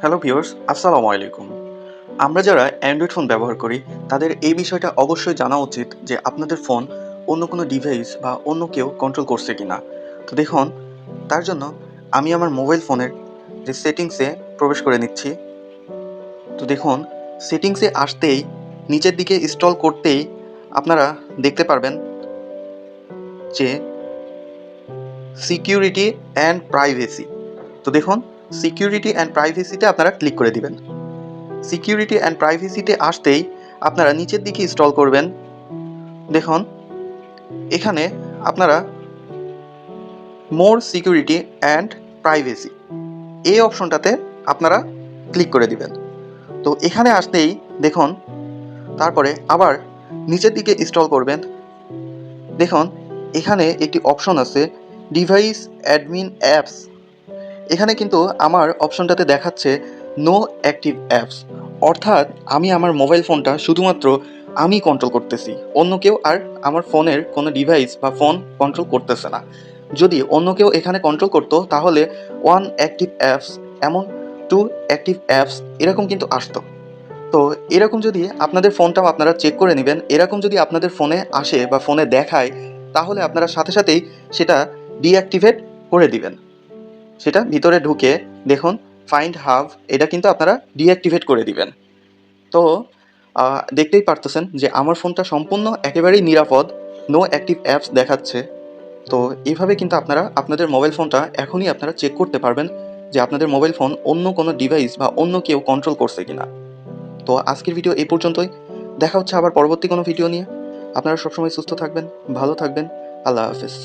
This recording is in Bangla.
হ্যালো ভিউয়ার্স, আসসালামু আলাইকুম। আমরা যারা অ্যান্ড্রয়েড ফোন ব্যবহার করি তাদের এই বিষয়টা অবশ্যই জানা উচিত যে আপনাদের ফোন অন্য কোনো ডিভাইস বা অন্য কেউ কন্ট্রোল করছে কি না। তো দেখুন, তার জন্য আমি আমার মোবাইল ফোনের যে সেটিংসে প্রবেশ করে নিচ্ছি। তো দেখুন, সেটিংসে আসতেই নিচের দিকে স্ক্রল করতেই আপনারা দেখতে পারবেন যে সিকিউরিটি অ্যান্ড প্রাইভেসি। তো দেখুন, সিকিউরিটি অ্যান্ড প্রাইভেসিতে আপনারা ক্লিক করে দিবেন। সিকিউরিটি অ্যান্ড প্রাইভেসিতে আসতেই আপনারা নিচের দিকে স্ক্রল করবেন। দেখুন, এখানে আপনারা মোর সিকিউরিটি অ্যান্ড প্রাইভেসি এই অপশনটাতে আপনারা ক্লিক করে দিবেন। তো এখানে আসতেই দেখুন, তারপরে আবার নিচের দিকে স্ক্রল করবেন। দেখুন, এখানে একটি অপশন আছে ডিভাইস অ্যাডমিন অ্যাপস। এখানে কিন্তু আমার অপশনটাতে দেখাচ্ছে নো অ্যাক্টিভ অ্যাপস, অর্থাৎ আমি আমার মোবাইল ফোনটা শুধুমাত্র আমি কন্ট্রোল করতেছি, অন্য কেউ আর আমার ফোনের কোনো ডিভাইস বা ফোন কন্ট্রোল করতেছে না। যদি অন্য কেউ এখানে কন্ট্রোল করতো তাহলে ওয়ান অ্যাক্টিভ অ্যাপস, এমন টু অ্যাক্টিভ অ্যাপস এরকম কিন্তু আসতো। তো এরকম যদি আপনাদের ফোনটাও আপনারা চেক করে নেবেন, এরকম যদি আপনাদের ফোনে আসে বা ফোনে দেখায় তাহলে আপনারা সাথে সাথেই সেটা ডিঅ্যাক্টিভেট করে দিবেন। সেটা ভিতরে ঢুকে দেখুন ফাইন্ড হাব, এটা কিন্তু আপনারা ডিঅ্যাক্টিভেট করে দিবেন। তো দেখতেই পারতেছেন যে আমার ফোনটা সম্পূর্ণ একেবারেই নিরাপদ, নো অ্যাক্টিভ অ্যাপস দেখাচ্ছে। তো এইভাবে কিন্তু আপনারা আপনাদের মোবাইল ফোনটা এখনই আপনারা চেক করতে পারবেন যে আপনাদের মোবাইল ফোন অন্য কোনো ডিভাইস বা অন্য কেউ কন্ট্রোল করছে কিনা। তো আজকের ভিডিও এই পর্যন্তই। দেখা হচ্ছে আবার পরবর্তী কোনো ভিডিও নিয়ে। আপনারা সবসময় সুস্থ থাকবেন, ভালো থাকবেন। আল্লাহ হাফেজ।